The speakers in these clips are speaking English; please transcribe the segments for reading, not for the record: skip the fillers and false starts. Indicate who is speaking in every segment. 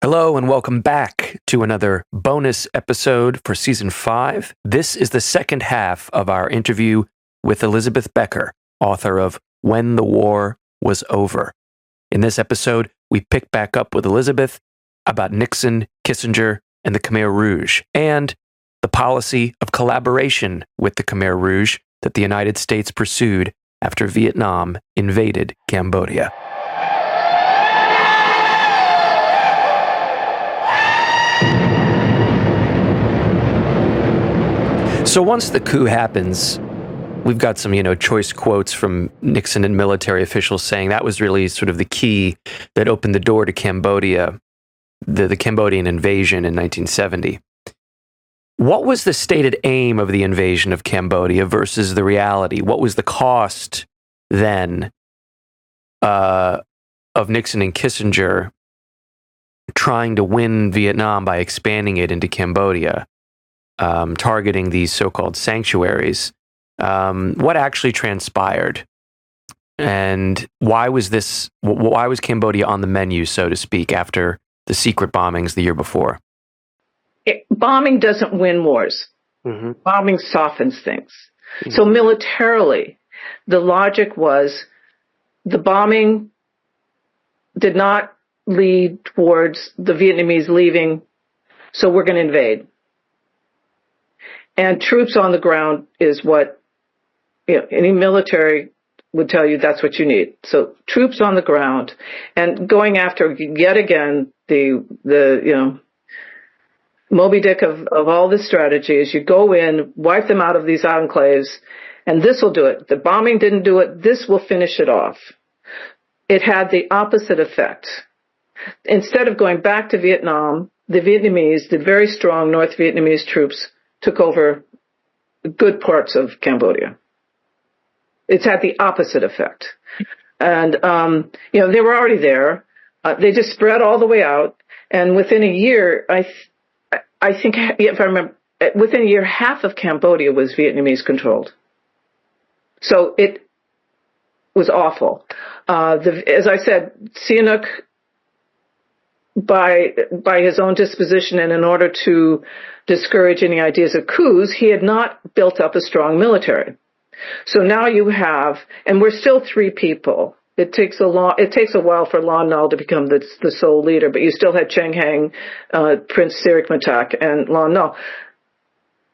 Speaker 1: Hello and welcome back to another bonus episode for season 5. This is the second half of our interview with Elizabeth Becker, author of When the War Was Over. In this episode, we pick back up with Elizabeth about Nixon, Kissinger, and the Khmer Rouge, and the policy of collaboration with the Khmer Rouge that the United States pursued after Vietnam invaded Cambodia. So once the coup happens, we've got some, choice quotes from Nixon and military officials saying that was really sort of the key that opened the door to Cambodia, the Cambodian invasion in 1970. What was the stated aim of the invasion of Cambodia versus the reality? What was the cost then of Nixon and Kissinger trying to win Vietnam by expanding it into Cambodia? Targeting these so-called sanctuaries. What actually transpired, and why was Cambodia on the menu, so to speak, after the secret bombings the year before?
Speaker 2: Bombing doesn't win wars. Mm-hmm. Bombing softens things. Mm-hmm. So militarily, the logic was the bombing did not lead towards the Vietnamese leaving, so we're going to invade. And troops on the ground is what any military would tell you that's what you need. So troops on the ground and going after yet again the Moby Dick of all this strategy is you go in, wipe them out of these enclaves, and this will do it. The bombing didn't do it. This will finish it off. It had the opposite effect. Instead of going back to Vietnam, the very strong North Vietnamese troops took over good parts of Cambodia. It's had the opposite effect. And, they were already there. They just spread all the way out. And within a year, I think, if I remember, within a year, half of Cambodia was Vietnamese controlled. So it was awful. As I said, Sihanouk, by his own disposition and in order to discourage any ideas of coups, he had not built up a strong military. So now you have, and we're still 3 people. It takes a while for Lon Nol to become the sole leader, but you still had Cheng Hang, Prince Sirik Matak, and Lon Nol.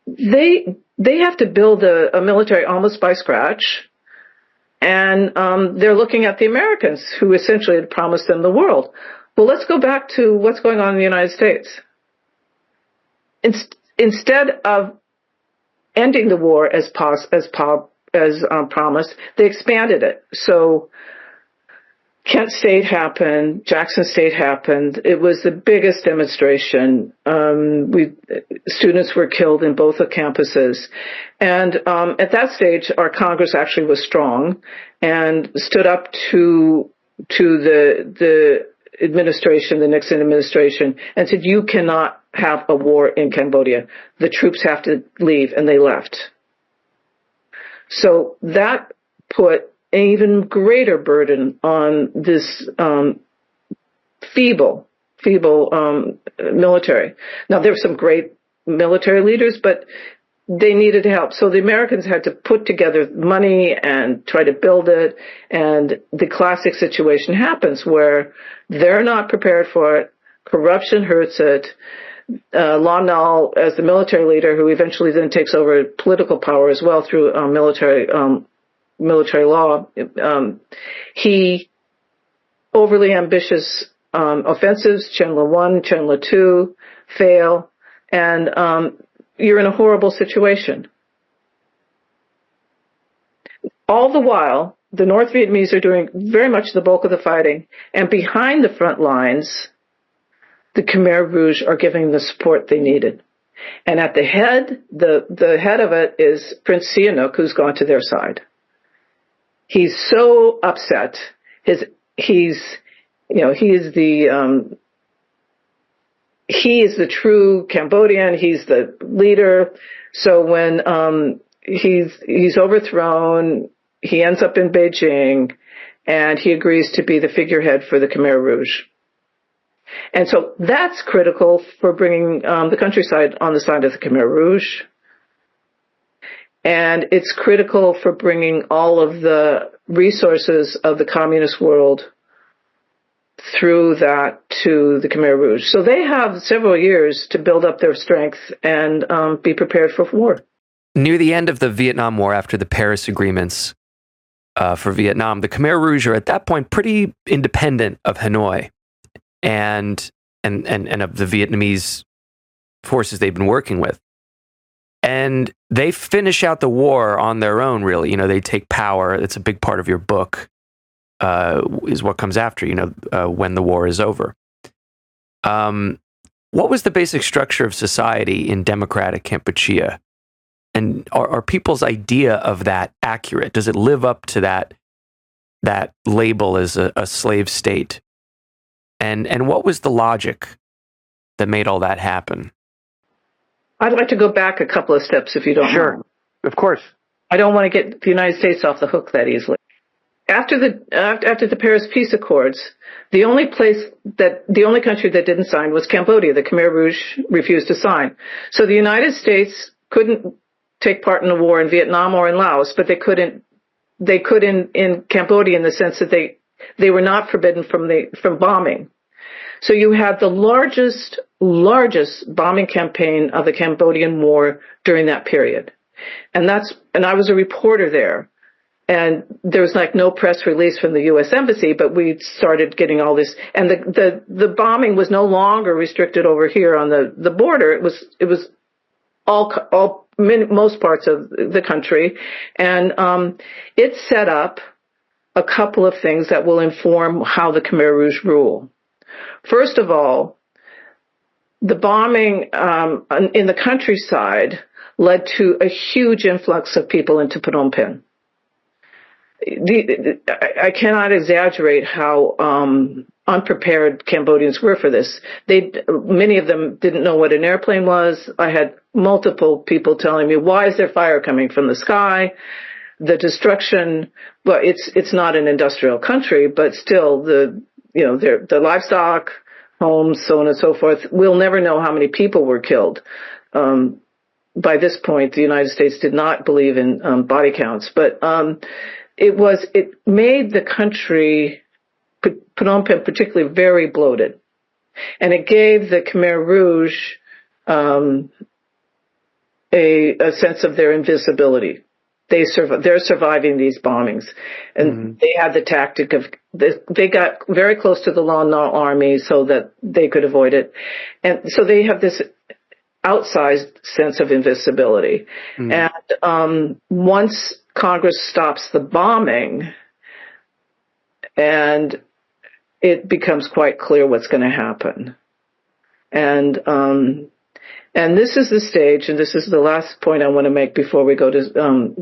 Speaker 2: They have to build a military almost by scratch, and they're looking at the Americans, who essentially had promised them the world. Well, let's go back to what's going on in the United States. Instead of ending the war as promised, they expanded it. So Kent State happened, Jackson State happened. It was the biggest demonstration. Students were killed in both the campuses. And at that stage, our Congress actually was strong and stood up to the administration, the Nixon administration, and said, you cannot have a war in Cambodia. The troops have to leave, and they left. So that put an even greater burden on this feeble military. Now, there were some great military leaders, but they needed help. So the Americans had to put together money and try to build it. And the classic situation happens where they're not prepared for it. Corruption hurts it. Lon Nol, as the military leader, who eventually then takes over political power as well through military law, he overly ambitious offensives, Chenla 1, Chenla 2, fail, and you're in a horrible situation. All the while, the North Vietnamese are doing very much the bulk of the fighting, and behind the front lines, the Khmer Rouge are giving the support they needed. And at the head of it is Prince Sihanouk, who's gone to their side. He's so upset. He is the true Cambodian. He's the leader. So when he's overthrown, he ends up in Beijing, and he agrees to be the figurehead for the Khmer Rouge. And so that's critical for bringing the countryside on the side of the Khmer Rouge. And it's critical for bringing all of the resources of the communist world through that to the Khmer Rouge. So they have several years to build up their strength and be prepared for war.
Speaker 1: Near the end of the Vietnam War, after the Paris agreements for Vietnam, the Khmer Rouge are at that point pretty independent of Hanoi and of the Vietnamese forces they've been working with. And they finish out the war on their own, really. They take power. It's a big part of your book, is what comes after, when the war is over. What was the basic structure of society in democratic Kampuchea? And are people's idea of that accurate? Does it live up to that label as a slave state? And what was the logic that made all that happen?
Speaker 2: I'd like to go back a couple of steps, if you don't mind.
Speaker 3: Sure, of course.
Speaker 2: I don't want to get the United States off the hook that easily. After the Paris Peace Accords, the only country that didn't sign was Cambodia. The Khmer Rouge refused to sign. So the United States couldn't take part in the war in Vietnam or in Laos, but they could in Cambodia, in the sense that they were not forbidden from bombing. So you had the largest bombing campaign of the Cambodian War during that period. And I was a reporter there. And there was no press release from the U.S. Embassy, but we started getting all this. And the bombing was no longer restricted over here on the border. It was most parts of the country. And it set up a couple of things that will inform how the Khmer Rouge rule. First of all, the bombing in the countryside led to a huge influx of people into Phnom Penh. I cannot exaggerate how unprepared Cambodians were for this. Many of them didn't know what an airplane was. I had multiple people telling me, "Why is there fire coming from the sky?" The destruction. Well, it's not an industrial country, but still the livestock, homes, so on and so forth. We'll never know how many people were killed. By this point, the United States did not believe in body counts, but it made the country, Phnom Penh particularly, very bloated. And it gave the Khmer Rouge a sense of their invisibility. They're surviving these bombings. And they had the tactic of, they got very close to the Lon Nol army so that they could avoid it. And so they have this outsized sense of invisibility. And once Congress stops the bombing, and it becomes quite clear what's going to happen. And this is the stage, and this is the last point I want to make before we go to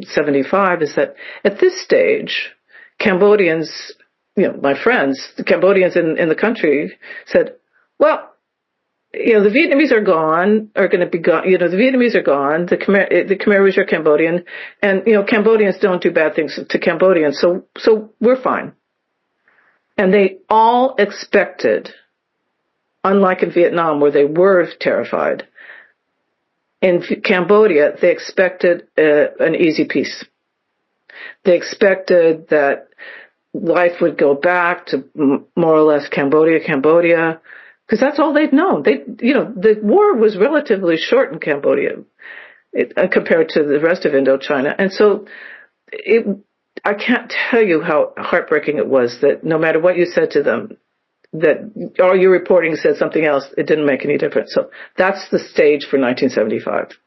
Speaker 2: 75, is that at this stage, Cambodians, my friends, the Cambodians in the country said, well, the Vietnamese are going to be gone. The Vietnamese are gone. The Khmer Rouge are Cambodian, and Cambodians don't do bad things to Cambodians, so we're fine. And they all expected, unlike in Vietnam where they were terrified, in Cambodia they expected an easy peace. They expected that life would go back to more or less Cambodia. Because that's all they'd known. The war was relatively short in Cambodia compared to the rest of Indochina. And so I can't tell you how heartbreaking it was that no matter what you said to them, that all your reporting said something else, it didn't make any difference. So that's the stage for 1975.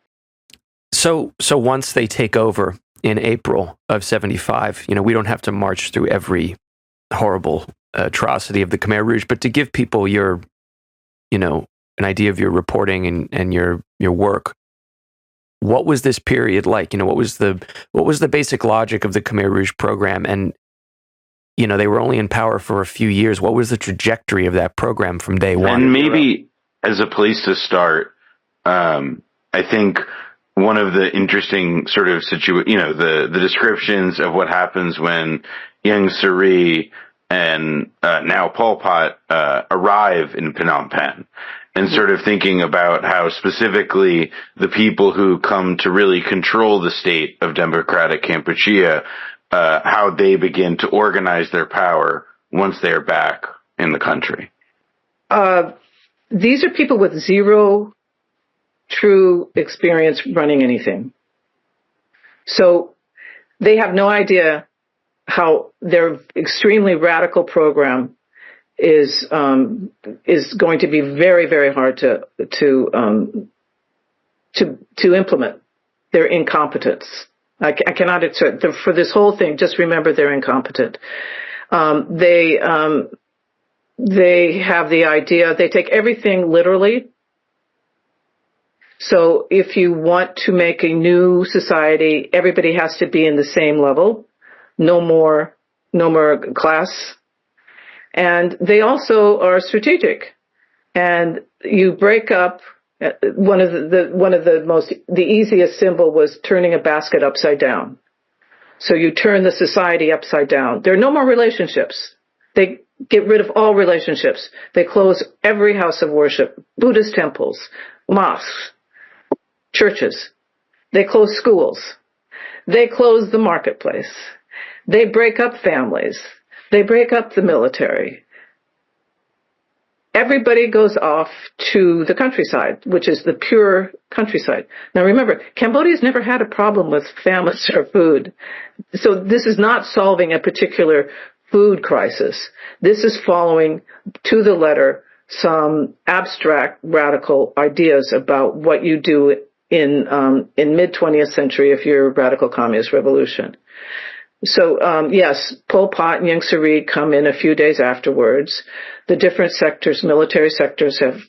Speaker 1: So once they take over in April of 75, we don't have to march through every horrible atrocity of the Khmer Rouge, but to give people an idea of your reporting and your work. What was this period like? What was the basic logic of the Khmer Rouge program? And they were only in power for a few years. What was the trajectory of that program from day one?
Speaker 3: And maybe as a place to start, I think one of the interesting sort of the descriptions of what happens when young Suri and now Pol Pot arrive in Phnom Penh, and sort of thinking about how specifically the people who come to really control the state of democratic Kampuchea, how they begin to organize their power once they are back in the country.
Speaker 2: These are people with zero true experience running anything. So they have no idea how their extremely radical program is going to be very, very hard to implement. Their incompetence. I cannot assert for this whole thing. Just remember, they're incompetent. They have the idea. They take everything literally. So if you want to make a new society, everybody has to be in the same level. No more class. And they also are strategic. And you break up. The easiest symbol was turning a basket upside down. So you turn the society upside down. There are no more relationships. They get rid of all relationships. They close every house of worship, Buddhist temples, mosques, churches. They close schools. They close the marketplace. They break up families. They break up the military. Everybody goes off to the countryside, which is the pure countryside. Now remember, Cambodia's never had a problem with famines or food. So this is not solving a particular food crisis. This is following to the letter some abstract radical ideas about what you do in mid-20th century if you're a radical communist revolution. So, yes, Pol Pot and Ieng Sary come in a few days afterwards. The different sectors, military sectors, have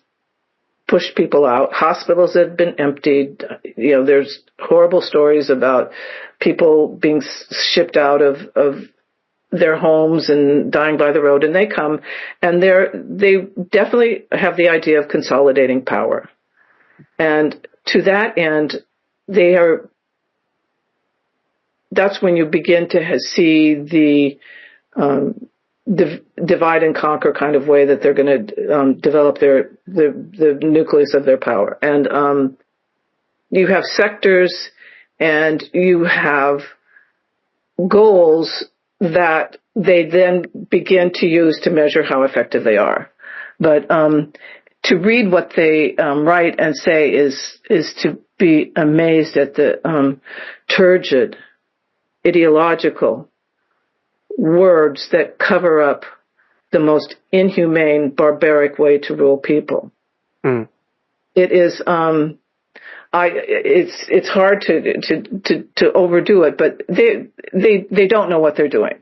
Speaker 2: pushed people out. Hospitals have been emptied. You know, there's horrible stories about people being shipped out of their homes and dying by the road. And they come, and they definitely have the idea of consolidating power. And to that end, that's when you begin to see the divide and conquer kind of way that they're going to develop the nucleus of their power. And you have sectors and you have goals that they then begin to use to measure how effective they are. But to read what they write and say is to be amazed at the turgid, ideological words that cover up the most inhumane, barbaric way to rule people. Mm. It is, it's hard to overdo it, but they don't know what they're doing,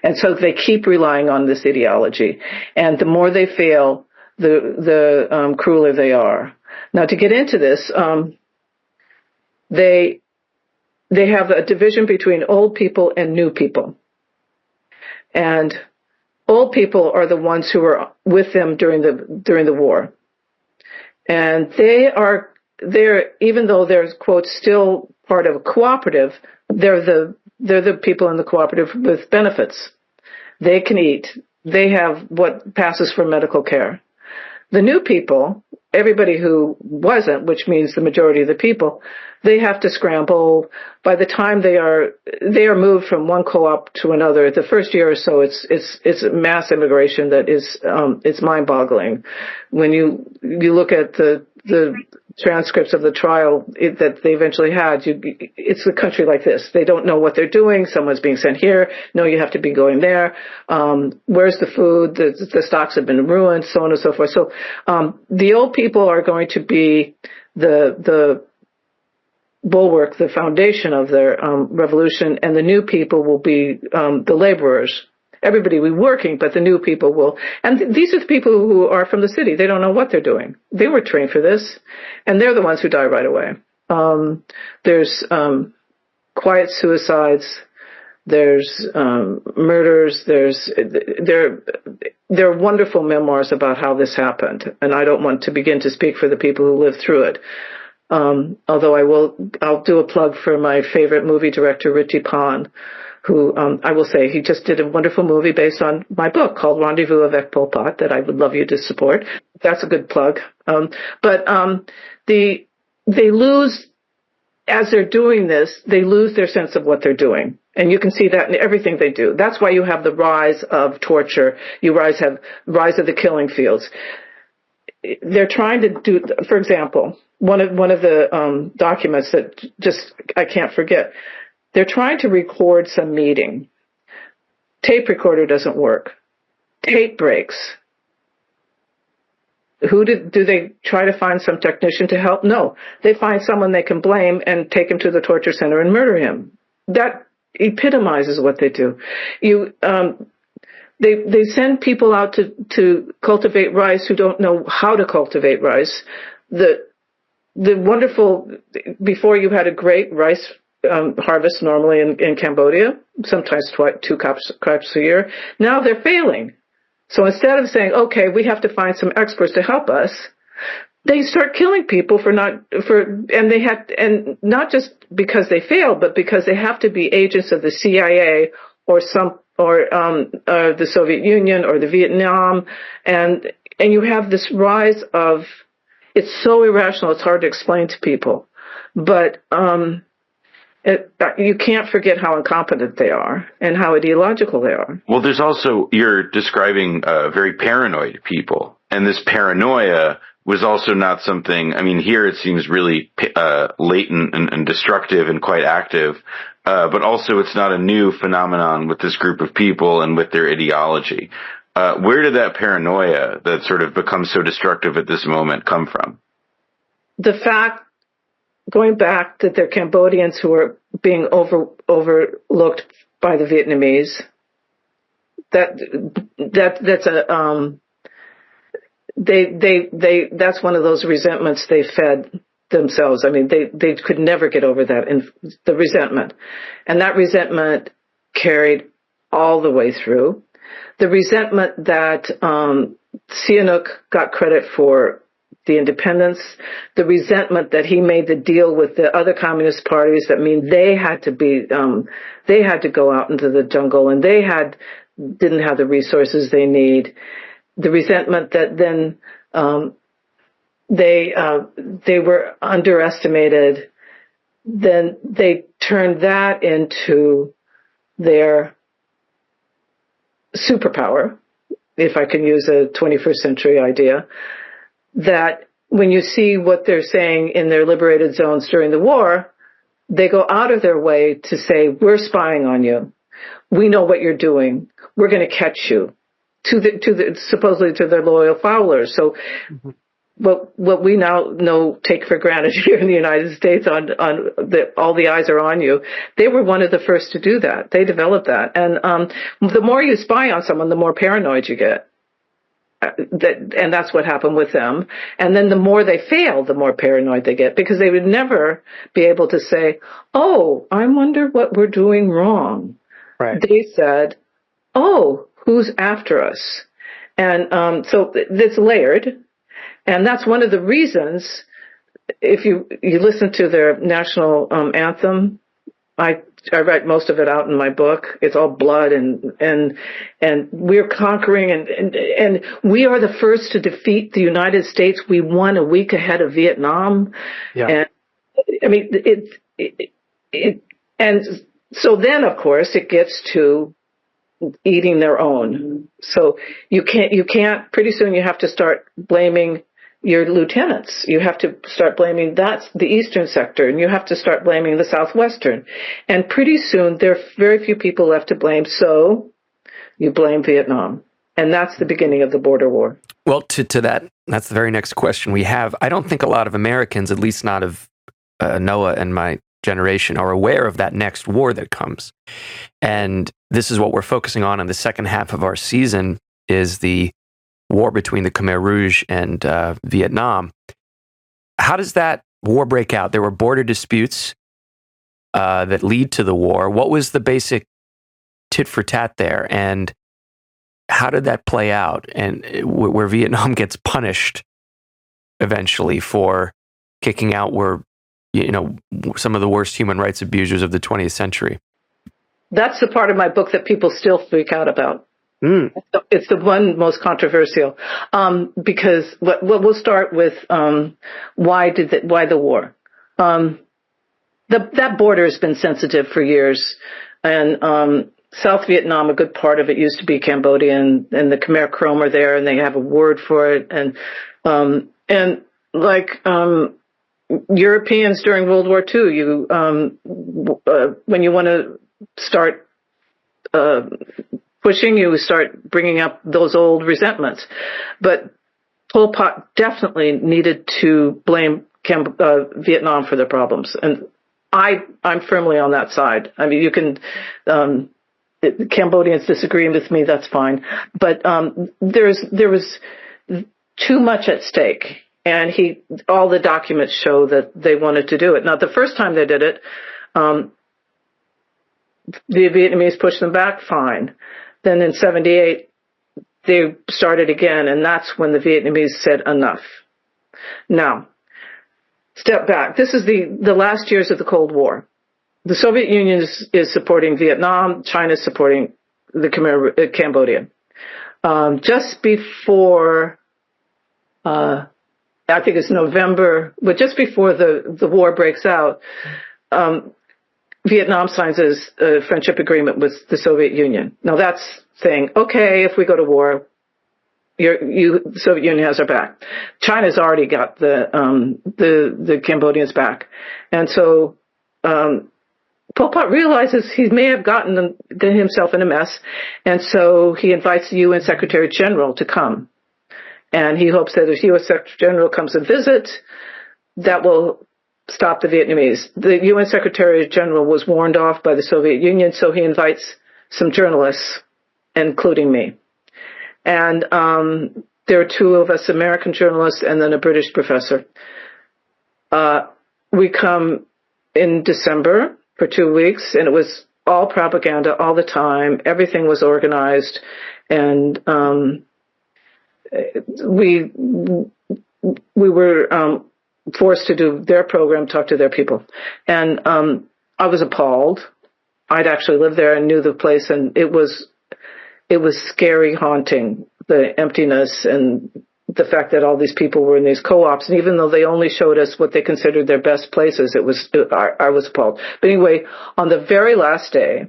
Speaker 2: and so they keep relying on this ideology. And the more they fail, the crueler they are. Now, to get into this, they have a division between old people and new people. And old people are the ones who were with them during the war. And they're even though they're, quote, still part of a cooperative, they're the people in the cooperative with benefits. They can eat. They have what passes for medical care. The new people, everybody who wasn't, which means the majority of the people, they have to scramble. By the time they are moved from one co-op to another, the first year or so, it's mass immigration that is it's mind-boggling. When you look at the transcripts of the trial that they eventually had, it's a country like this. They don't know what they're doing. Someone's being sent here. No, you have to be going there. Where's the food? The stocks have been ruined, so on and so forth. So the old people are going to be the bulwark, the foundation of their revolution, and the new people will be the laborers. Everybody will be working, but the new people will. And these are the people who are from the city. They don't know what they're doing. They were trained for this, and they're the ones who die right away. There's quiet suicides. There's murders. There are wonderful memoirs about how this happened, and I don't want to begin to speak for the people who lived through it. Although I'll do a plug for my favorite movie director, Richie Pon, who I will say he just did a wonderful movie based on my book called Rendezvous avec Pol Pot that I would love you to support. That's a good plug. They lose, as they're doing this, they lose their sense of what they're doing. And you can see that in everything they do. That's why you have the rise of torture. You have rise of the killing fields. They're trying to do, for example, one of the documents that just I can't forget. They're trying to record some meeting. Tape recorder doesn't work. Tape breaks. Do they try to find some technician to help? No. They find someone they can blame and take him to the torture center and murder him. That epitomizes what they do. They send people out to cultivate rice who don't know how to cultivate rice. The wonderful, before you had a great rice harvest normally in Cambodia, sometimes two crops a year. Now they're failing. So instead of saying, okay, we have to find some experts to help us, they start killing people and not just because they failed, but because they have to be agents of the CIA or the Soviet Union or the Vietnam, and you have this rise of, it's so irrational, it's hard to explain to people, but you can't forget how incompetent they are and how ideological they are.
Speaker 3: Well, there's also, you're describing very paranoid people, and this paranoia was also not something, I mean, here it seems really latent and destructive and quite active, but also it's not a new phenomenon with this group of people and with their ideology. Where did that paranoia that sort of becomes so destructive at this moment come from?
Speaker 2: The fact, going back, that they're Cambodians who are being overlooked by the Vietnamese. That's one of those resentments they fed themselves. I mean, they could never get over that, and the resentment, and that resentment carried all the way through. The resentment that Sihanouk got credit for the independence, the resentment that he made the deal with the other communist parties that mean they had to go out into the jungle and they didn't have the resources they need. The resentment that then they were underestimated. Then they turned that into their superpower, if I can use a 21st century idea, that when you see what they're saying in their liberated zones during the war, they go out of their way to say, we're spying on you. We know what you're doing. We're going to catch you, supposedly to their loyal followers. So what we now know, take for granted here in the United States, all the eyes are on you. They were one of the first to do that. They developed that. And the more you spy on someone, the more paranoid you get. And that's what happened with them. And then the more they fail, the more paranoid they get, because they would never be able to say, oh, I wonder what we're doing wrong.
Speaker 1: Right.
Speaker 2: They said, oh, who's after us? And so it's layered. And that's one of the reasons, if you listen to their national anthem, I write most of it out in my book. It's all blood and we're conquering and we are the first to defeat the United States. We won a week ahead of Vietnam. Yeah. And I mean, and so then of course it gets to eating their own. So you can't, pretty soon you have to start blaming your lieutenants. You have to start blaming the eastern sector, and you have to start blaming the southwestern. And pretty soon there are very few people left to blame, so you blame Vietnam. And that's the beginning of the border war.
Speaker 1: Well, to that's the very next question we have. I don't think a lot of Americans, at least not of Noah and my generation, are aware of that next war that comes. And this is what we're focusing on in the second half of our season, is the war between the Khmer Rouge and Vietnam. How does that war break out? There were border disputes that lead to the war. What was the basic tit for tat there, and how did that play out? And where Vietnam gets punished eventually for kicking out some of the worst human rights abusers of the 20th century.
Speaker 2: That's the part of my book that people still freak out about. It's the one most controversial, because we'll start with why the war. That border has been sensitive for years, and South Vietnam, a good part of it used to be Cambodian, and the Khmer Krom are there, and they have a word for it, and Europeans during World War II, when you want to start pushing, you start bringing up those old resentments. But Pol Pot definitely needed to blame Vietnam for their problems, and I'm firmly on that side. I mean, you can Cambodians disagree with me, that's fine, but there was too much at stake, and all the documents show that they wanted to do it. Now, the first time they did it, the Vietnamese pushed them back, fine. Then in 1978, they started again, and that's when the Vietnamese said enough. Now, step back. This is the last years of the Cold War. The Soviet Union is supporting Vietnam. China is supporting the Cambodia. Just before, I think it's November, but just before the war breaks out, Vietnam signs a friendship agreement with the Soviet Union. Now that's saying, okay, if we go to war, the Soviet Union has our back. China's already got the Cambodians back, and so Pol Pot realizes he may have gotten himself in a mess, and so he invites the UN Secretary General to come, and he hopes that if the UN Secretary General comes and visit, that will stop the Vietnamese. The UN Secretary General was warned off by the Soviet Union, so he invites some journalists, including me. And there are two of us American journalists and then a British professor. We come in December for 2 weeks, and it was all propaganda all the time. Everything was organized, and we were forced to do their program, talk to their people. And I was appalled. I'd actually lived there and knew the place, and it was scary, haunting, the emptiness and the fact that all these people were in these co-ops. And even though they only showed us what they considered their best places, I was appalled. But anyway, on the very last day,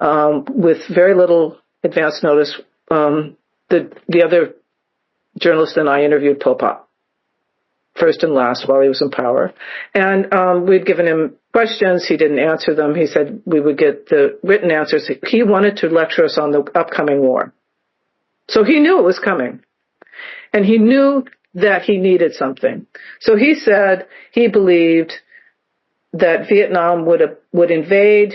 Speaker 2: with very little advance notice, the other journalist and I interviewed Pol Pot, first and last, while he was in power. And we'd given him questions. He didn't answer them. He said we would get the written answers. He wanted to lecture us on the upcoming war. So he knew it was coming. And he knew that he needed something. So he said he believed that Vietnam would invade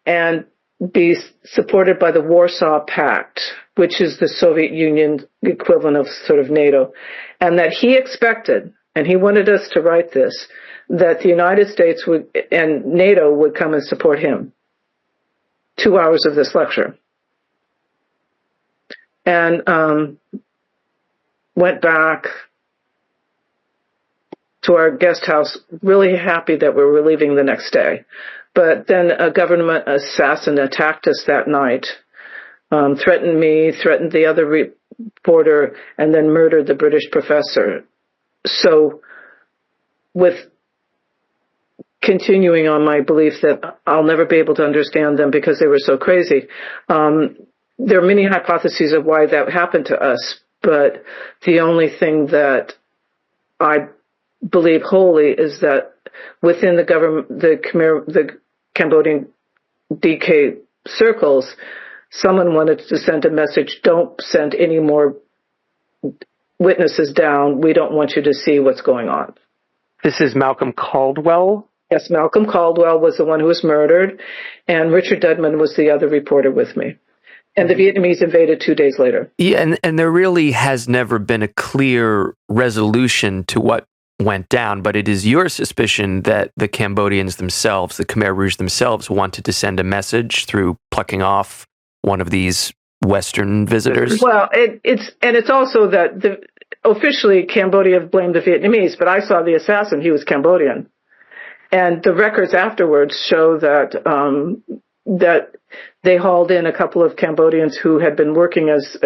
Speaker 2: and be supported by the Warsaw Pact, which is the Soviet Union equivalent of sort of NATO, and that he expected, and he wanted us to write this, that the United States and NATO would come and support him. 2 hours of this lecture. And went back to our guest house, really happy that we were leaving the next day. But then a government assassin attacked us that night, threatened me, threatened the other reporter, and then murdered the British professor. So with continuing on my belief that I'll never be able to understand them because they were so crazy, there are many hypotheses of why that happened to us, but the only thing that I believe wholly is that within the government, the Cambodian DK circles, someone wanted to send a message: don't send any more witnesses down. We don't want you to see what's going on.
Speaker 1: This is Malcolm Caldwell?
Speaker 2: Yes, Malcolm Caldwell was the one who was murdered, and Richard Dudman was the other reporter with me. And the Vietnamese invaded 2 days later.
Speaker 1: Yeah, and there really has never been a clear resolution to what went down, but it is your suspicion that the Cambodians themselves, the Khmer Rouge themselves, wanted to send a message through plucking off one of these Western visitors?
Speaker 2: Well, it's also that officially Cambodia blamed the Vietnamese, but I saw the assassin, he was Cambodian. And the records afterwards show that that they hauled in a couple of Cambodians who had been working as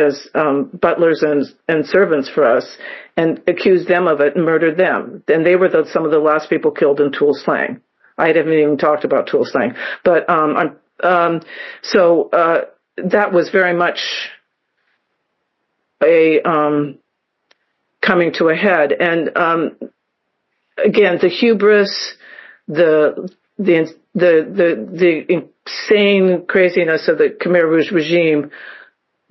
Speaker 2: butlers and servants for us, and accused them of it and murdered them. And they were some of the last people killed in Tuol Sleng. I haven't even talked about Tuol Sleng, but that was very much a coming to a head. And again, the hubris, the insane craziness of the Khmer Rouge regime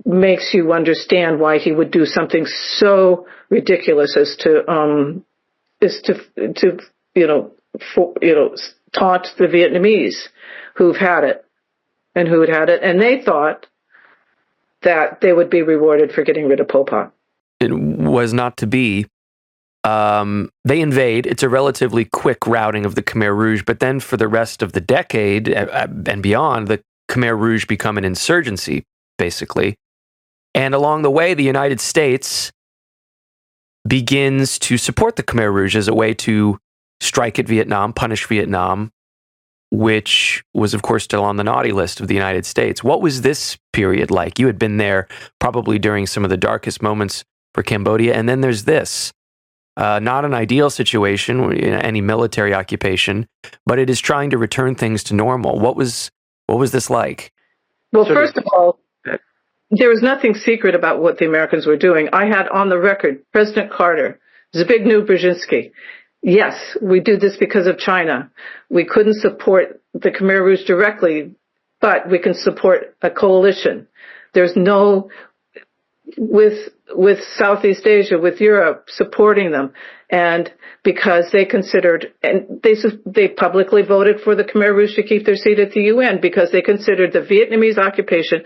Speaker 2: makes you understand why he would do something so ridiculous as to taunt the Vietnamese who've had it and who had had it, and they thought that they would be rewarded for getting rid of Pol Pot.
Speaker 1: It was not to be. They invade. It's a relatively quick routing of the Khmer Rouge, but then for the rest of the decade and beyond, the Khmer Rouge become an insurgency, basically. And along the way, the United States begins to support the Khmer Rouge as a way to strike at Vietnam, punish Vietnam, which was, of course, still on the naughty list of the United States. What was this period like? You had been there probably during some of the darkest moments for Cambodia, and then there's this. Not an ideal situation, any military occupation, but it is trying to return things to normal. What was this like?
Speaker 2: Well, first of all, there was nothing secret about what the Americans were doing. I had on the record President Carter, Zbigniew Brzezinski. Yes, we do this because of China. We couldn't support the Khmer Rouge directly, but we can support a coalition. There's no, with Southeast Asia, with Europe, supporting them. And because they considered, and they publicly voted for the Khmer Rouge to keep their seat at the UN because they considered the Vietnamese occupation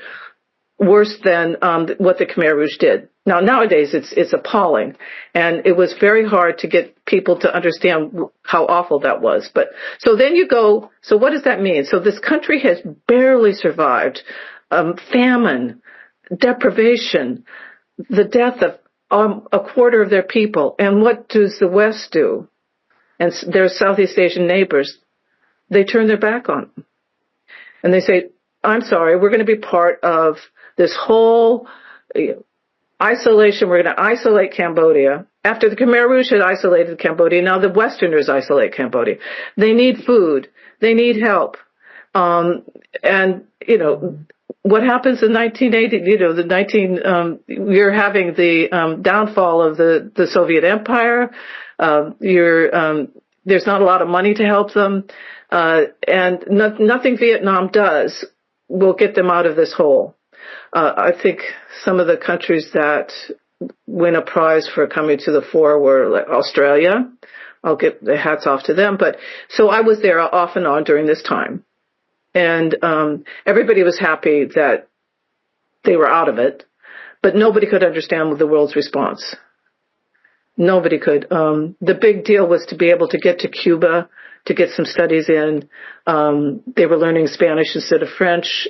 Speaker 2: worse than what the Khmer Rouge did. Now, nowadays, it's appalling, and it was very hard to get people to understand how awful that was. But so then you go, so what does that mean? So this country has barely survived famine, deprivation, the death of a quarter of their people. And what does the West do? And their Southeast Asian neighbors, they turn their back on them. And they say, I'm sorry, we're going to be part of this whole isolation. We're going to isolate Cambodia. After the Khmer Rouge had isolated Cambodia, now the Westerners isolate Cambodia. They need food. They need help. What happens in 1980, you're having the downfall of the Soviet Empire. There's not a lot of money to help them. And nothing Vietnam does will get them out of this hole. I think some of the countries that win a prize for coming to the fore were like Australia. I'll get the hats off to them. But so I was there off and on during this time. And everybody was happy that they were out of it, but nobody could understand the world's response. Nobody could. The big deal was to be able to get to Cuba, to get some studies in. They were learning Spanish instead of French.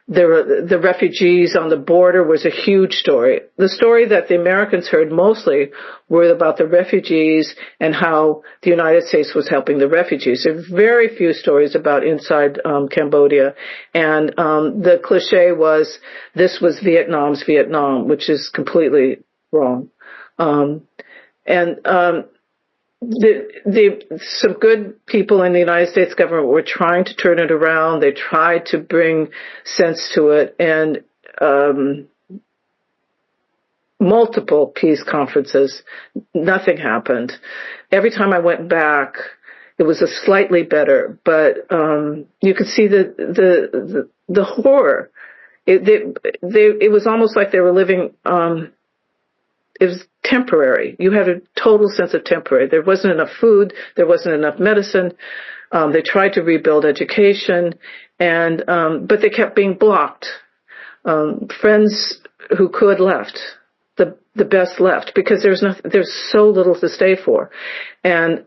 Speaker 2: The refugees on the border was a huge story. The story that the Americans heard mostly were about the refugees and how the United States was helping the refugees. There are very few stories about inside Cambodia. And the cliche was, this was Vietnam's Vietnam, which is completely wrong. Some good people in the United States government were trying to turn it around. They tried to bring sense to it, and multiple peace conferences. Nothing happened. Every time I went back, it was a slightly better, but you could see the horror. It was almost like they were living. It was temporary. You had a total sense of temporary. There wasn't enough food. There wasn't enough medicine. They tried to rebuild education, but they kept being blocked. Friends who could left. The best left because there's so little to stay for. And,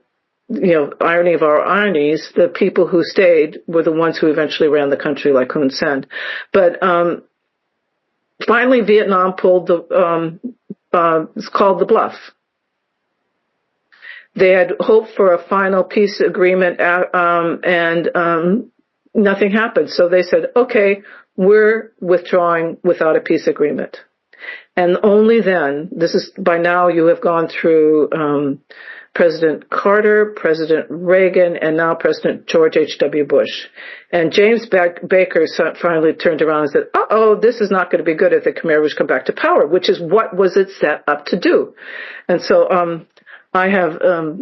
Speaker 2: irony of our ironies, the people who stayed were the ones who eventually ran the country, like Hun Sen. But finally, Vietnam pulled it's called the bluff. They had hoped for a final peace agreement, and nothing happened. So they said, okay, we're withdrawing without a peace agreement. And only then, by now you have gone through President Carter, President Reagan, and now President George H.W. Bush. And James Baker finally turned around and said, this is not going to be good if the Khmer Rouge come back to power, which is what was it set up to do. And so I have,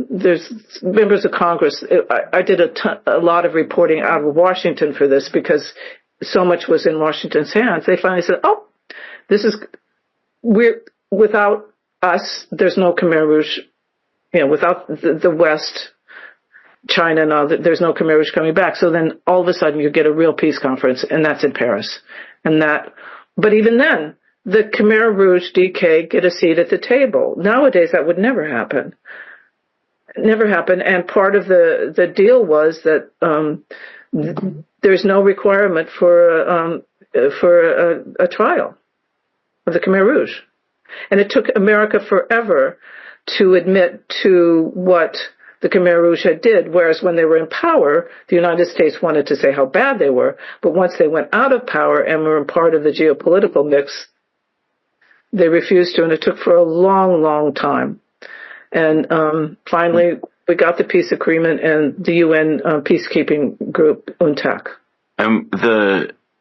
Speaker 2: there's members of Congress, I did a lot of reporting out of Washington for this because so much was in Washington's hands. They finally said, without us, there's no Khmer Rouge, without the West, China and all, there's no Khmer Rouge coming back. So then all of a sudden you get a real peace conference, and that's in Paris. But even then, the Khmer Rouge DK get a seat at the table. Nowadays, that would never happen. Never happen. And part of the deal was that there's no requirement for a trial of the Khmer Rouge. And it took America forever to admit to what the Khmer Rouge had did, whereas when they were in power, the United States wanted to say how bad they were, but once they went out of power and were part of the geopolitical mix, they refused to, and it took for a long, long time. And finally, we got the peace agreement and the UN peacekeeping group, UNTAC.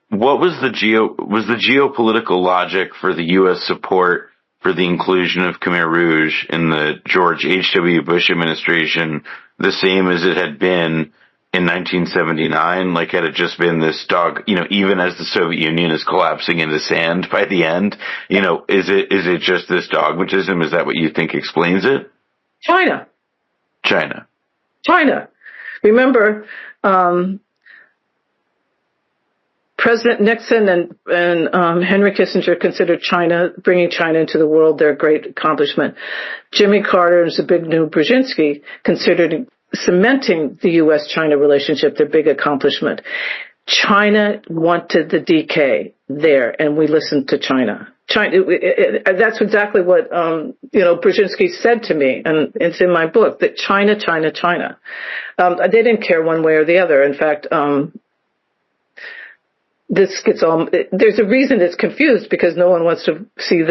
Speaker 3: What was the geopolitical logic for the U.S. support for the inclusion of Khmer Rouge in the George H.W. Bush administration the same as it had been in 1979? Like, had it just been this dog, even as the Soviet Union is collapsing into sand by the end, is it just this dogmatism? Is that what you think explains it?
Speaker 2: China. Remember, President Nixon and Henry Kissinger considered bringing China into the world, their great accomplishment. Jimmy Carter and Zbigniew Brzezinski considered cementing the U.S.-China relationship their big accomplishment. China wanted the DK there, and we listened to China. That's exactly what Brzezinski said to me, and it's in my book, that China. They didn't care one way or the other. In fact, there's a reason it's confused, because no one wants to see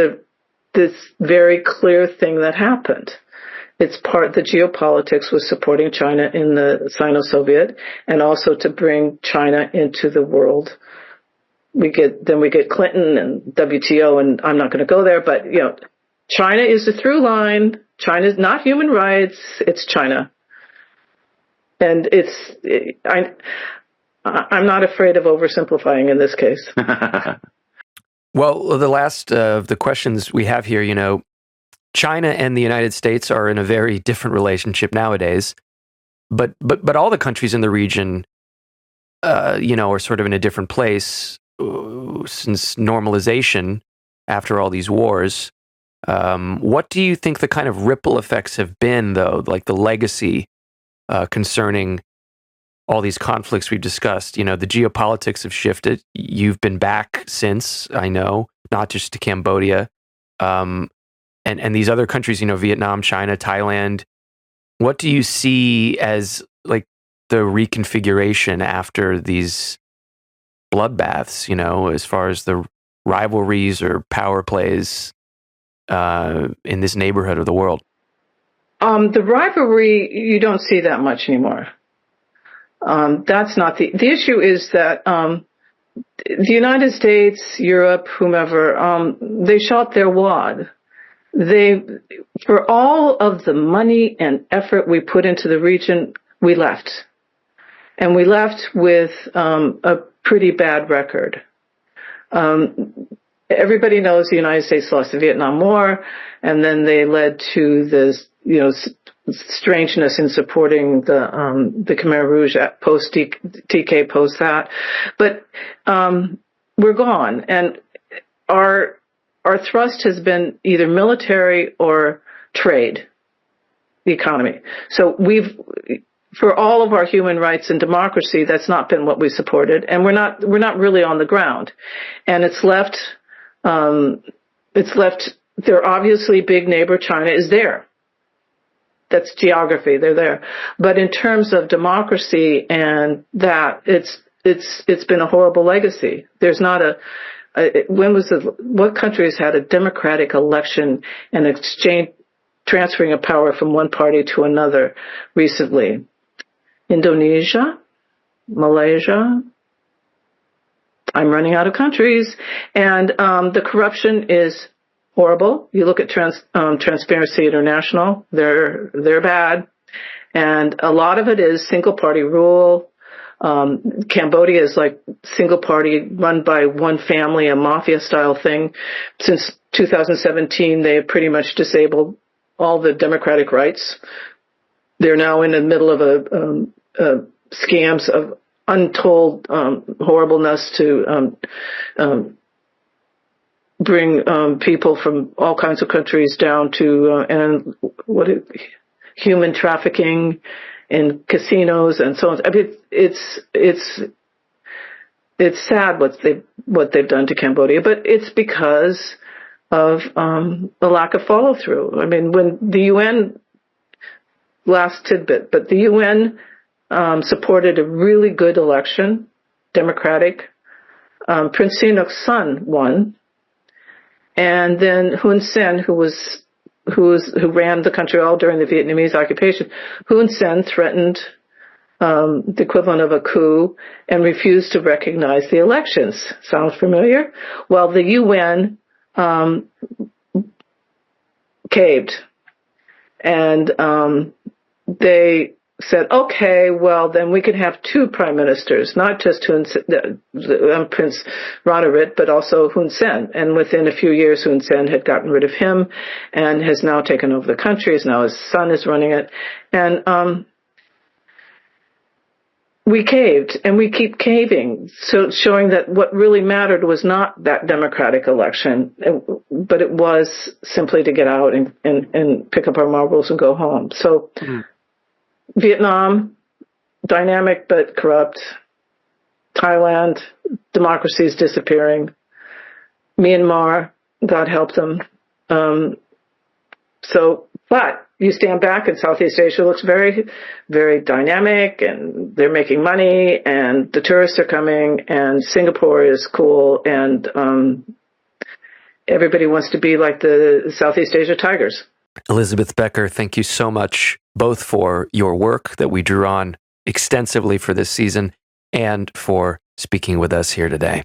Speaker 2: this very clear thing that happened. It's the geopolitics was supporting China in the Sino-Soviet, and also to bring China into the world. We get Clinton and WTO, and I'm not going to go there, but China is the through line. China's not human rights; it's China, and I'm not afraid of oversimplifying in this case.
Speaker 1: Well, the last of the questions we have here, China and the United States are in a very different relationship nowadays, but all the countries in the region, are sort of in a different place since normalization after all these wars. What do you think the kind of ripple effects have been, though, like the legacy concerning all these conflicts we've discussed? The geopolitics have shifted. You've been back since, I know, not just to Cambodia, and these other countries, Vietnam, China, Thailand. What do you see as like the reconfiguration after these bloodbaths, as far as the rivalries or power plays in this neighborhood of the world?
Speaker 2: The rivalry, you don't see that much anymore. That's not the issue. Is that the United States, Europe, whomever, they shot their wad. For all of the money and effort we put into the region, we left. And we left with a pretty bad record. Everybody knows the United States lost the Vietnam War, and then they led to this, strangeness in supporting the Khmer Rouge post TK, post that. But we're gone, and our thrust has been either military or trade, the economy. So for all of our human rights and democracy, that's not been what we supported, and we're not really on the ground, and it's left. Their obviously big neighbor China is there. That's geography. They're there, but in terms of democracy and that, it's been a horrible legacy. There's not what countries had a democratic election and transferring of power from one party to another recently? Indonesia, Malaysia. I'm running out of countries, and the corruption is horrible. You look at Transparency International; they're bad, and a lot of it is single party rule. Cambodia is like single party run by one family, a mafia style thing. Since 2017, they have pretty much disabled all the democratic rights. They're now in the middle of scams of untold horribleness to bring people from all kinds of countries down to human trafficking in casinos and so on. I mean, it's sad what they've done to Cambodia, but it's because of the lack of follow through. I mean, when the UN, last tidbit, but the UN supported a really good election, democratic. Prince Sihanouk's son won, and then Hun Sen, who ran the country all during the Vietnamese occupation, Hun Sen threatened the equivalent of a coup and refused to recognize the elections. Sounds familiar? Well, the UN caved, and they said, okay, well, then we can have two prime ministers, not just Prince Ranariddh, but also Hun Sen. And within a few years, Hun Sen had gotten rid of him and has now taken over the country. Now his son is running it. And we caved, and we keep caving, so showing that what really mattered was not that democratic election, but it was simply to get out and pick up our marbles and go home. So Vietnam, dynamic but corrupt. Thailand, democracy is disappearing. Myanmar, God help them. But you stand back and Southeast Asia looks very, very dynamic, and they're making money, and the tourists are coming, and Singapore is cool, and everybody wants to be like the Southeast Asia tigers.
Speaker 1: Elizabeth Becker, thank you so much, both for your work that we drew on extensively for this season and for speaking with us here today.